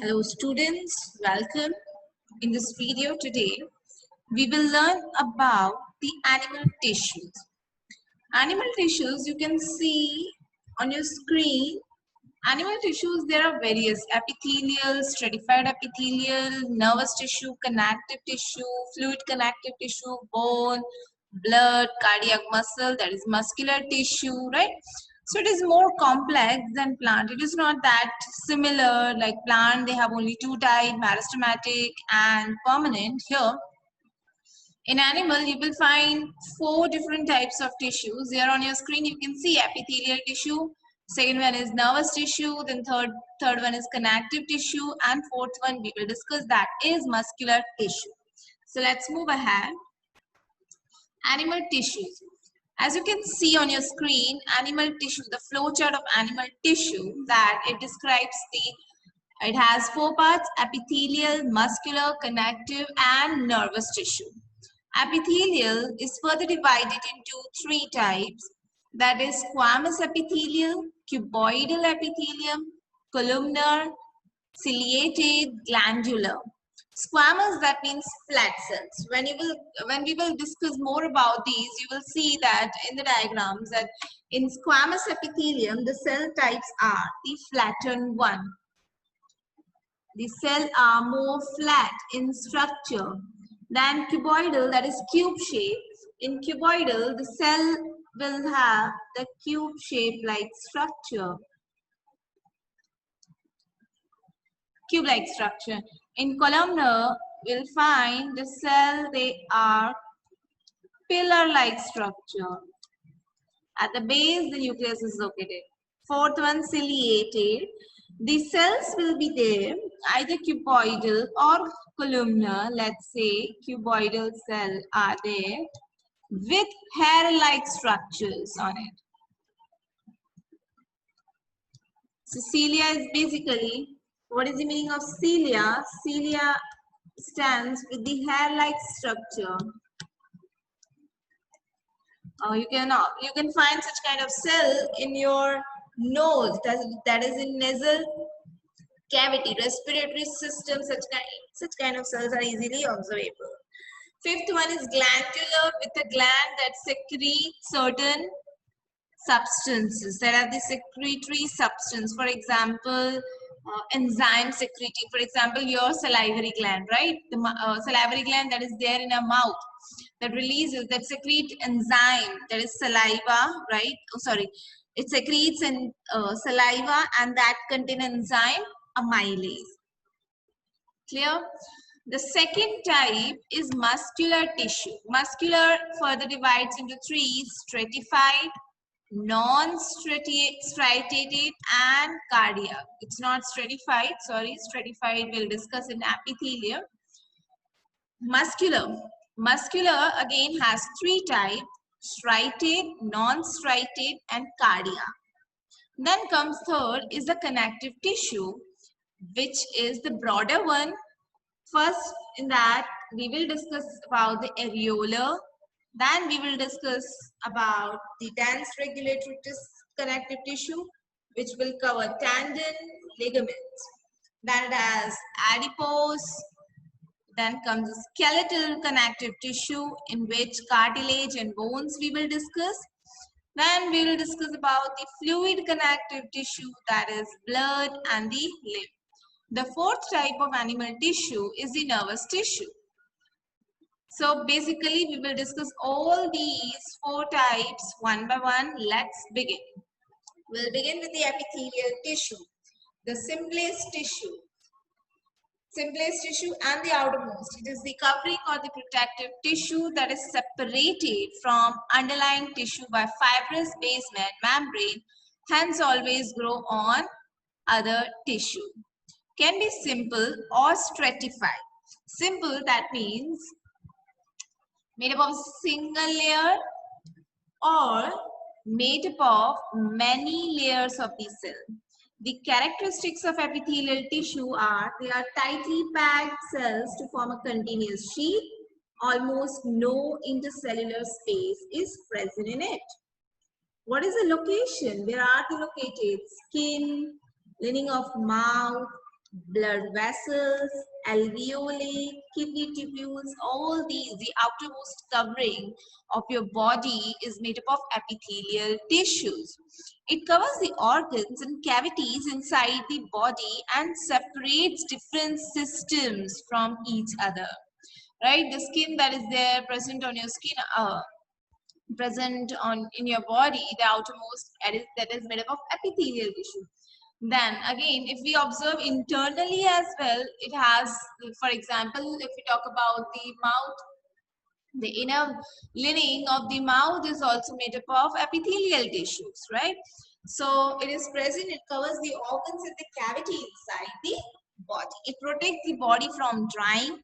Hello students, welcome. In this video today, we will learn about the animal tissues. Animal tissues, you can see on your screen, animal tissues, there are various epithelial, stratified epithelial, nervous tissue, connective tissue, fluid connective tissue, bone, blood, cardiac muscle, that is muscular tissue, right? So it is more complex than plant. It is not that similar like plant. They have only two types, meristematic and permanent. Here, in animal, you will find four different types of tissues. Here on your screen, you can see epithelial tissue. Second one is nervous tissue. Then third one is connective tissue. And fourth one we will discuss, that is muscular tissue. So let's move ahead. Animal tissues. As you can see on your screen, animal tissue, the flow chart of animal tissue, that it describes it has four parts: epithelial, muscular, connective, and nervous tissue. Epithelial is further divided into three types, that is squamous epithelial, cuboidal epithelium, columnar, ciliated, glandular. Squamous, that means flat cells. When we will discuss more about these, you will see that in the diagrams that in squamous epithelium, the cell types are the flattened one. The cells are more flat in structure than cuboidal, that is cube shape. In cuboidal, the cell will have the cube shape like structure. Cube-like structure. In columnar, we'll find the cell, they are pillar-like structure. At the base, the nucleus is located. Fourth one, ciliated. The cells will be there, either cuboidal or columnar. Let's say cuboidal cell are there with hair-like structures on it. So cilia is basically, what is the meaning of cilia? Cilia stands with the hair-like structure. You can find such kind of cell in your nose, that is in nasal cavity, respiratory system. Such kind of cells are easily observable. Fifth one is glandular, with a gland that secretes certain substances. There are the secretory substance. For example, enzyme secreting. For example, your salivary gland, right? The salivary gland that is there in our mouth, that releases, that secrete enzyme, that is saliva, right? Oh, sorry. It secretes in saliva, and that contain enzyme amylase. Clear? The second type is muscular tissue. Muscular further divides into three: stratified, non-stratified, and cardiac. It's not stratified, sorry. Stratified we'll discuss in epithelium. Muscular again has three types: striated, non-striated, and cardiac. Then comes third is the connective tissue, which is the broader one. First, in that we will discuss about the areolar. Then we will discuss about the dense regulatory connective tissue, which will cover tendon, ligaments. Then it has adipose. Then comes the skeletal connective tissue, in which cartilage and bones we will discuss. Then we will discuss about the fluid connective tissue, that is blood and the lymph. The fourth type of animal tissue is the nervous tissue. So basically we will discuss all these four types one by one. Let's begin. We'll begin with the epithelial tissue, the simplest tissue. Simplest tissue and the outermost. It is the covering or the protective tissue that is separated from underlying tissue by fibrous basement membrane, hence always grow on other tissue. Can be simple or stratified. Simple, that means made up of a single layer or made up of many layers of the cell. The characteristics of epithelial tissue are, they are tightly packed cells to form a continuous sheath. Almost no intercellular space is present in it. What is the location? Where are they located? Skin, lining of mouth, blood vessels, alveoli, kidney tubules, all these, the outermost covering of your body is made up of epithelial tissues. It covers the organs and cavities inside the body and separates different systems from each other. Right? The skin that is there present on your skin, present on in your body, the outermost that is made up of epithelial tissue. Then again, if we observe internally as well, it has, for example, if we talk about the mouth, the inner lining of the mouth is also made up of epithelial tissues, right? So it is present, it covers the organs and the cavity inside the body. It protects the body from drying,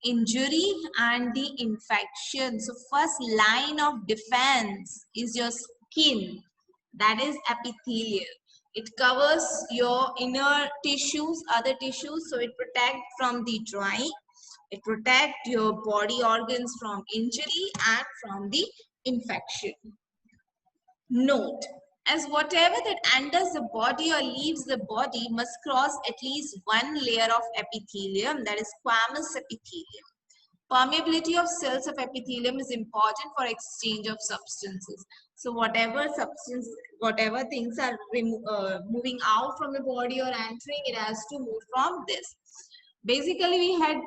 injury and the infection. So first line of defense is your skin, that is epithelial. It covers your inner tissues, other tissues, so it protects from the drying. It protects your body organs from injury and from the infection. Note, as whatever that enters the body or leaves the body must cross at least one layer of epithelium, that is squamous epithelium. Permeability of cells of epithelium is important for exchange of substances. So whatever substance, whatever things are moving out from the body or entering, it has to move from this. Basically, we had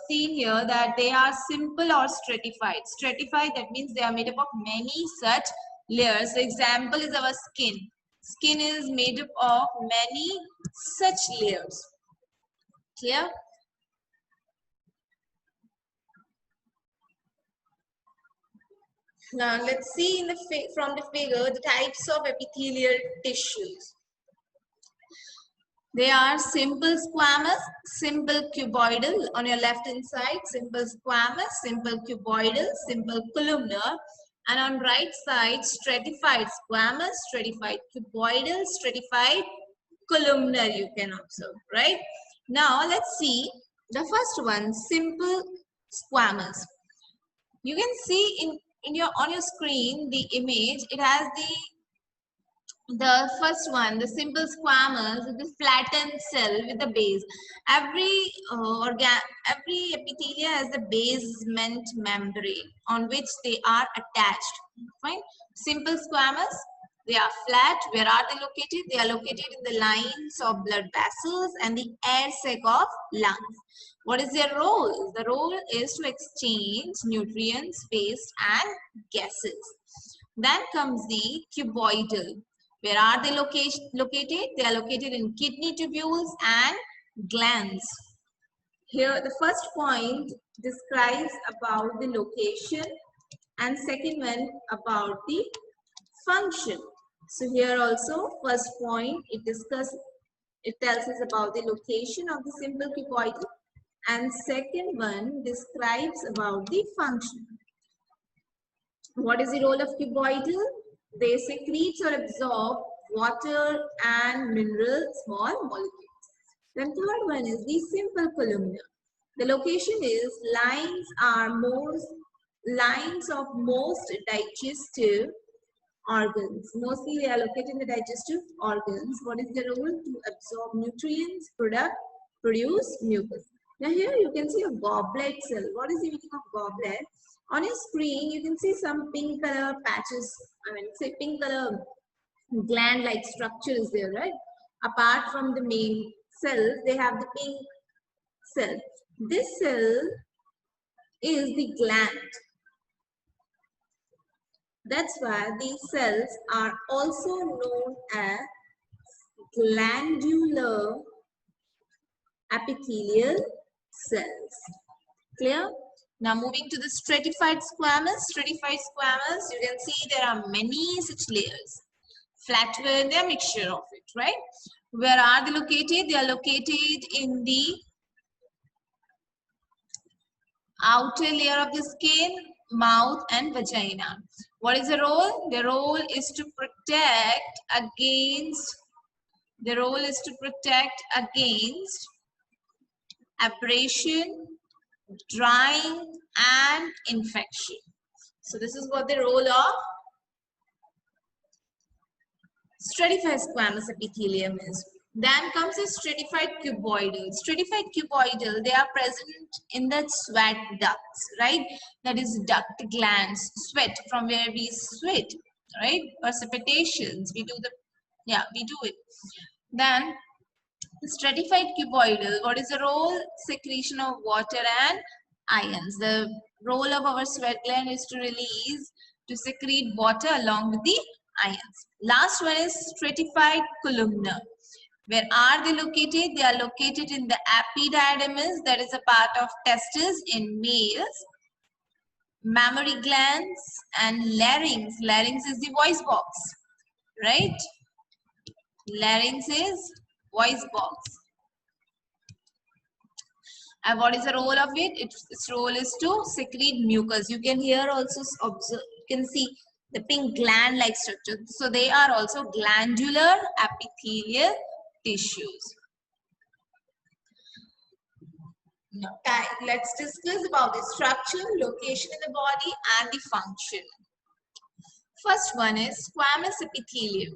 seen here that they are simple or stratified. Stratified, that means they are made up of many such layers. The example is our skin. Skin is made up of many such layers. Clear? Now let's see in the from the figure the types of epithelial tissues. They are simple squamous, simple cuboidal on your left hand side, simple squamous, simple cuboidal, simple columnar, and on right side stratified squamous, stratified cuboidal, stratified columnar you can observe, right? Now let's see the first one, simple squamous. You can see in your on your screen the image. It has the first one, the simple squamous, the flattened cell with the base. Every every epithelia has a basement membrane on which they are attached. Fine. Simple squamous, they are flat. Where are they located? They are located in the lines of blood vessels and the air sac of lungs. What is their role? The role is to exchange nutrients, waste and gases. Then comes the cuboidal. Where are they located? They are located in kidney tubules and glands. Here the first point describes about the location and second one about the function. So here also first point it tells us about the location of the simple cuboidal and second one describes about the function. What is the role of cuboidal? They secrete or absorb water and mineral small molecules. Then third one is the simple columnar. The location is lines of most digestive organs. Mostly they are located in the digestive organs. What is their role? To absorb nutrients, produce mucus. Now here you can see a goblet cell. What is the meaning of goblet? On your screen, you can see some pink color patches. Say pink color gland-like structure is there, right? Apart from the main cells, they have the pink cell. This cell is the gland. That's why these cells are also known as glandular epithelial cells. Clear? Now moving to the stratified squamous. Stratified squamous, you can see there are many such layers. Flatware, they are a mixture of it, right? Where are they located? They are located in the outer layer of the skin, mouth and vagina. What is the role? The role is to protect against abrasion, drying and infection. So this is what the role of stratified squamous epithelium is. Then comes the stratified cuboidal. Stratified cuboidal, they are present in the sweat ducts, right? That is duct glands, sweat, from where we sweat, right? Precipitations, we do the, yeah, we do it. Then stratified cuboidal, what is the role? Secretion of water and ions. The role of our sweat gland is to release, to secrete water along with the ions. Last one is stratified columnar. Where are they located? They are located in the epididymis, that is a part of testes in males, mammary glands, and larynx. Larynx is the voice box, right? Larynx is voice box. And what is the role of it? Its role is to secrete mucus. You can here also observe, you can see the pink gland-like structure. So they are also glandular epithelial tissues. Now, let's discuss about the structure, location in the body, and the function. First one is squamous epithelium.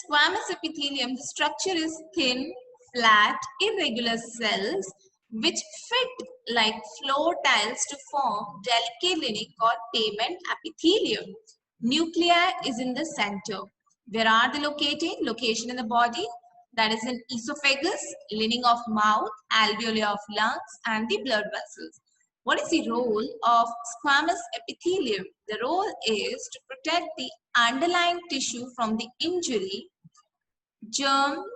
Squamous epithelium, the structure is thin, flat, irregular cells which fit like floor tiles to form delicate lining called pavement epithelium. Nuclei is in the center. Where are they located? Location in the body, that is in esophagus, lining of mouth, alveoli of lungs, and the blood vessels. What is the role of squamous epithelium? The role is to protect the underlying tissue from the injury, germs,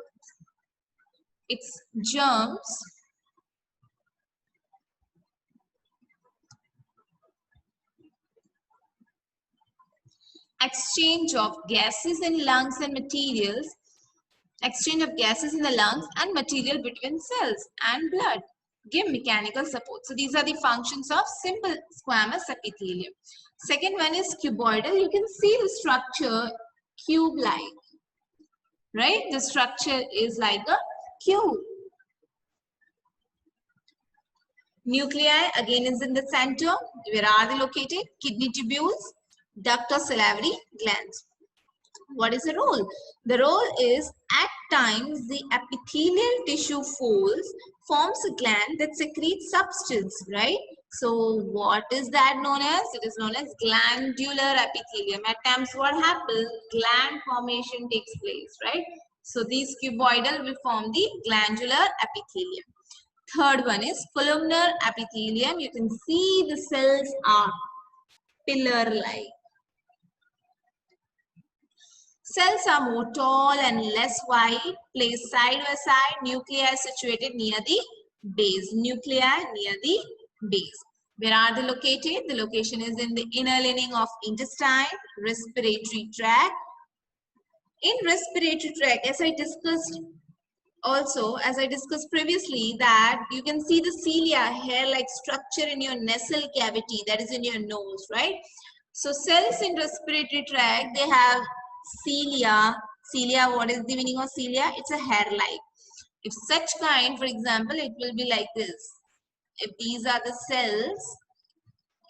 exchange of gases in lungs and materials, exchange of gases in the lungs and material between cells and blood, give mechanical support. So these are the functions of simple squamous epithelium. Second one is cuboidal. You can see the structure cube-like, right? The structure is like a cube. Nuclei again is in the center. Where are they located? Kidney tubules, duct or salivary glands. What is the role? The role is at times the epithelial tissue forms a gland that secretes substance, right? So what is that known as? It is known as glandular epithelium. At times what happens? Gland formation takes place, right? So these cuboidal will form the glandular epithelium. Third one is columnar epithelium. You can see the cells are pillar-like. Cells are more tall and less wide, placed side by side. Nuclei situated near the base. Nuclei near the base. Where are they located? The location is in the inner lining of intestine, respiratory tract. In respiratory tract, as I discussed previously, that you can see the cilia, hair-like structure in your nasal cavity, that is in your nose, right? So cells in respiratory tract, they have cilia. Cilia, what is the meaning of cilia? It's a hair-like. If such kind, for example, it will be like this. If these are the cells,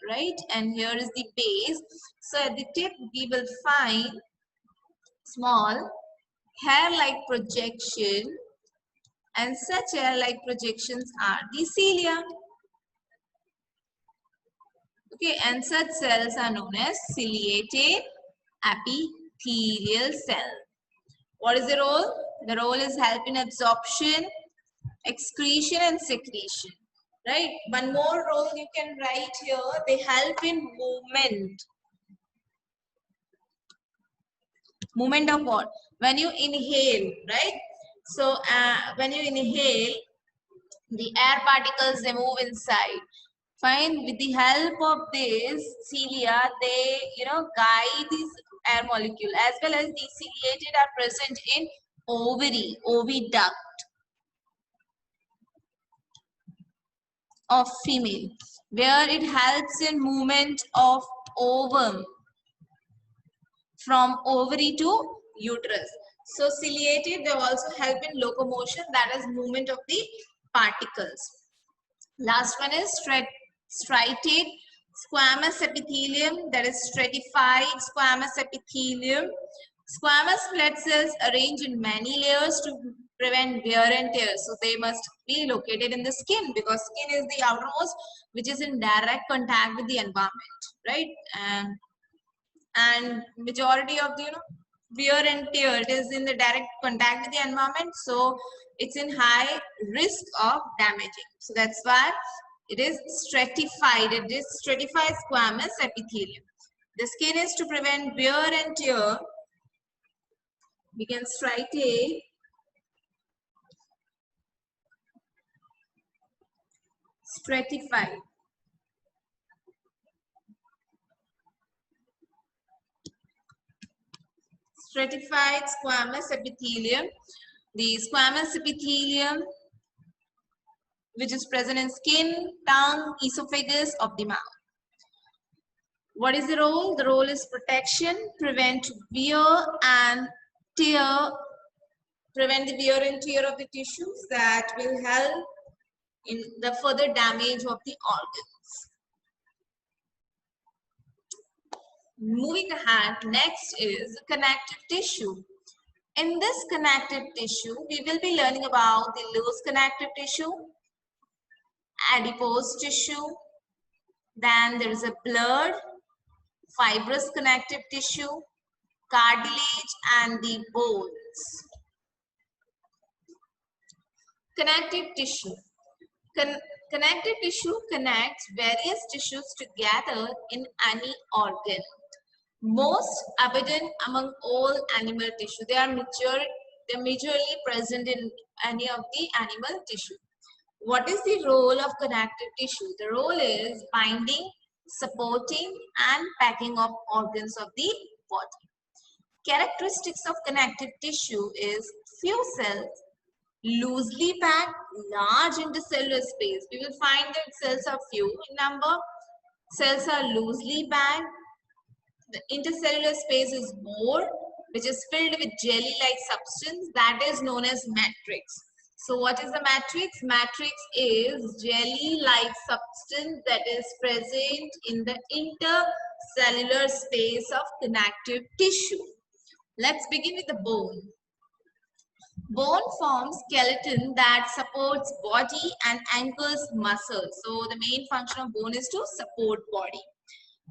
right, and here is the base. So at the tip, we will find small hair-like projection, and such hair-like projections are the cilia. Okay, and such cells are known as ciliated epithelial cell. What is the role? The role is help in absorption, excretion, and secretion. Right? One more role you can write here. They help in movement. Movement of what? When you inhale, right? So when you inhale, the air particles, they move inside. Fine. With the help of this cilia, they guide this air molecule, as well as the ciliated are present in oviduct of female, where it helps in movement of ovum from ovary to uterus. So ciliated, they also help in locomotion, that is movement of the particles. Last one is striated squamous epithelium, that is stratified squamous epithelium. Squamous blood cells arrange in many layers to prevent wear and tear. So they must be located in the skin, because skin is the outermost which is in direct contact with the environment, right? And majority of the wear and tear, it is in the direct contact with the environment, so it's in high risk of damaging. So that's why it is stratified. It is stratified squamous epithelium. The skin is to prevent wear and tear. We can stratify stratified squamous epithelium. The squamous epithelium which is present in skin, tongue, esophagus of the mouth. What is the role? The role is protection, prevent wear and tear, prevent the wear and tear of the tissues that will help in the further damage of the organs. Moving ahead, next is connective tissue. In this connective tissue, we will be learning about the loose connective tissue, adipose tissue, then there is a blood, fibrous connective tissue, cartilage, and the bones. Connective tissue. Connective tissue connects various tissues together in any organ. Most abundant among all animal tissue. They are majorly present in any of the animal tissue. What is the role of connective tissue? The role is binding, supporting, and packing of organs of the body. Characteristics of connective tissue is few cells, loosely packed, large intercellular space. We will find that cells are few in number. Cells are loosely packed. The intercellular space is more, which is filled with jelly-like substance that is known as matrix. So what is the matrix? Matrix is jelly-like substance that is present in the intercellular space of connective tissue. Let's begin with the bone. Bone forms skeleton that supports body and anchors muscles. So the main function of bone is to support body.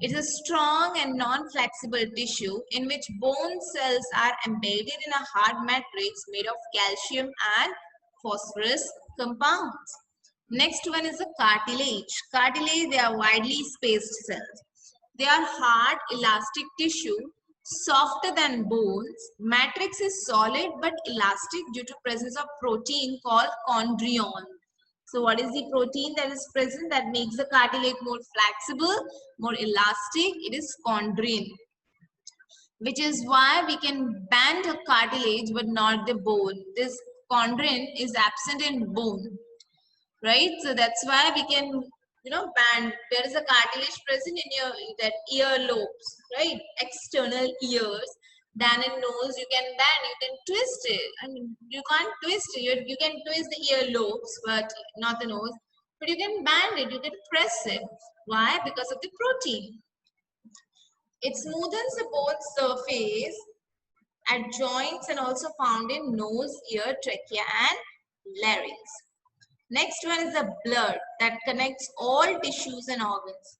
It is a strong and non-flexible tissue in which bone cells are embedded in a hard matrix made of calcium and phosphorus compounds. Next one is the cartilage. Cartilage, they are widely spaced cells. They are hard, elastic tissue, softer than bones. Matrix is solid but elastic due to presence of protein called chondrion. So what is the protein that is present that makes the cartilage more flexible, more elastic? It is chondrin, which is why we can bend a cartilage but not the bone. This chondrin is absent in bone, right? So that's why we can, bend. There is a cartilage present in that ear lobes, right? External ears. Then in nose, you can bend, you can twist it. I mean, you can't twist it. You can twist the ear lobes, but not the nose. But you can bend it, you can press it. Why? Because of the protein. It smoothens the bone surface at joints and also found in nose, ear, trachea, and larynx. Next one is the blood that connects all tissues and organs.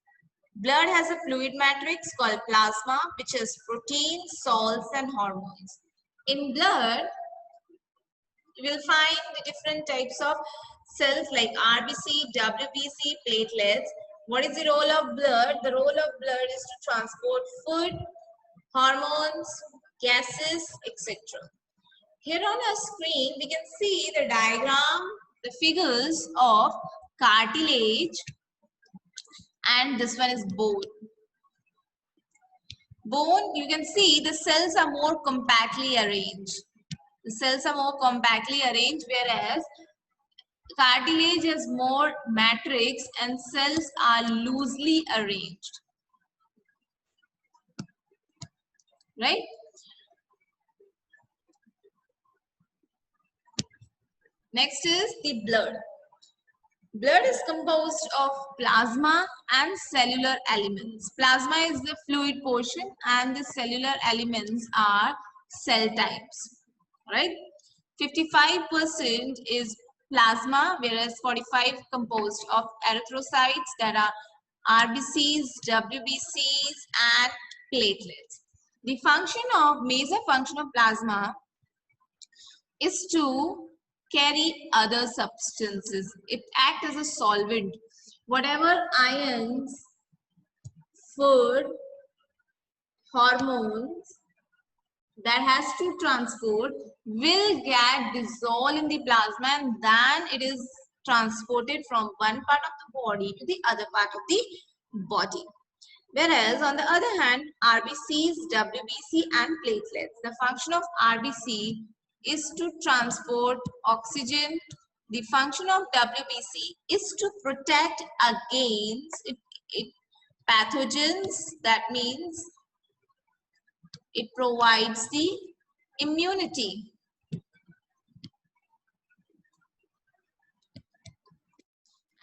Blood has a fluid matrix called plasma, which has proteins, salts, and hormones. In blood, you will find the different types of cells like RBC, WBC, platelets. What is the role of blood? The role of blood is to transport food, hormones, gases, etc. Here on our screen, we can see the diagram, the figures of cartilage, and this one is bone. Bone, you can see the cells are more compactly arranged. The cells are more compactly arranged, whereas cartilage has more matrix and cells are loosely arranged. Right? Next is the blood. Blood is composed of plasma and cellular elements. Plasma is the fluid portion and the cellular elements are cell types. Right? 55% is plasma, whereas 45 composed of erythrocytes, that are RBCs, WBCs, and platelets. The major function of plasma is to carry other substances. It acts as a solvent. Whatever ions, food, hormones that has to transport will get dissolved in the plasma, and then it is transported from one part of the body to the other part of the body. Whereas on the other hand, RBCs, WBC and platelets, the function of RBC is to transport oxygen. The function of WBC is to protect against pathogens. That means it provides the immunity.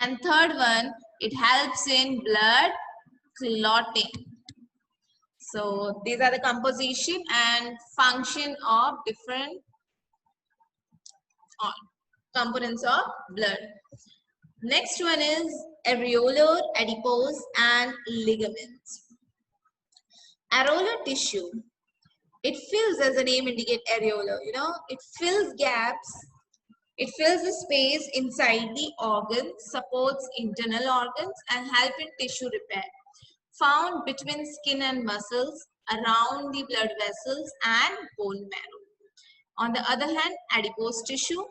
And third one, it helps in blood clotting. So these are the composition and function of different components of blood. Next one is areolar, adipose and ligaments. Areolar tissue, it fills, as the name indicates, areolar, it fills gaps. It fills the space inside the organs, supports internal organs and help in tissue repair. Found between skin and muscles, around the blood vessels and bone marrow. On the other hand, adipose tissue,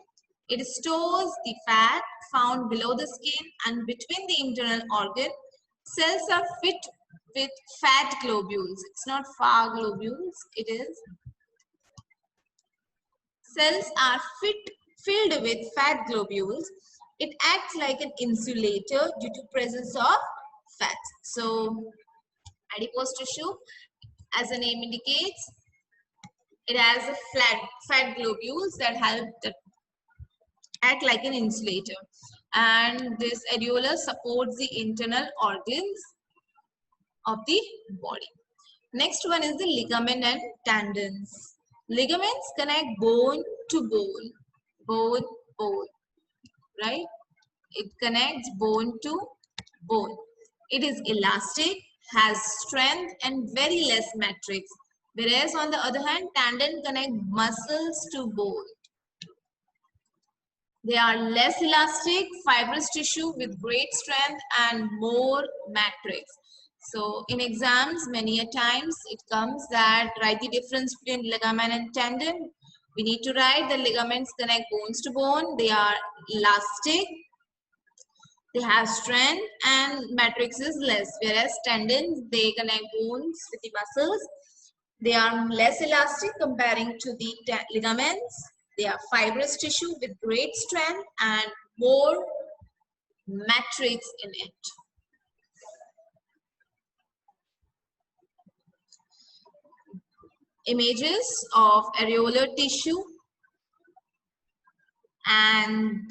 it stores the fat found below the skin and between the internal organ. Cells are fit with fat globules. It's not fat globules, it is. Cells are filled with fat globules. It acts like an insulator due to presence of fat. So adipose tissue, as the name indicates, it has a fat globules that act like an insulator, and this areola supports the internal organs of the body. Next one is the ligament and tendons. Ligaments connect bone to bone, right? It connects bone to bone. It is elastic, has strength and very less matrix. Whereas on the other hand, tendon connect muscles to bone. They are less elastic, fibrous tissue with great strength and more matrix. So in exams, many a times it comes that write the difference between ligament and tendon. We need to write the ligaments connect bones to bone. They are elastic, they have strength and matrix is less. Whereas tendons, they connect bones with the muscles. They are less elastic comparing to the ligaments. They are fibrous tissue with great strength and more matrix in it. Images of areolar tissue and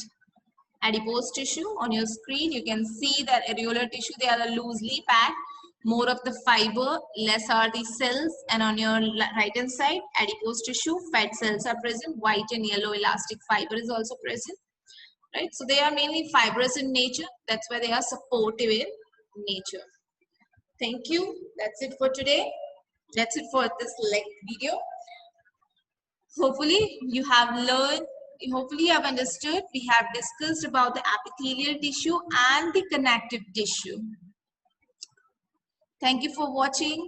adipose tissue on your screen. You can see that areolar tissue, they are loosely packed, more of the fiber, less are the cells, and on your right hand side, adipose tissue, fat cells are present, white and yellow elastic fiber is also present, right? So they are mainly fibrous in nature, that's why they are supportive in nature. Thank you. That's it for today. That's it for this video. Hopefully you have learned, hopefully you have understood. We have discussed about the epithelial tissue and the connective tissue. Thank you for watching.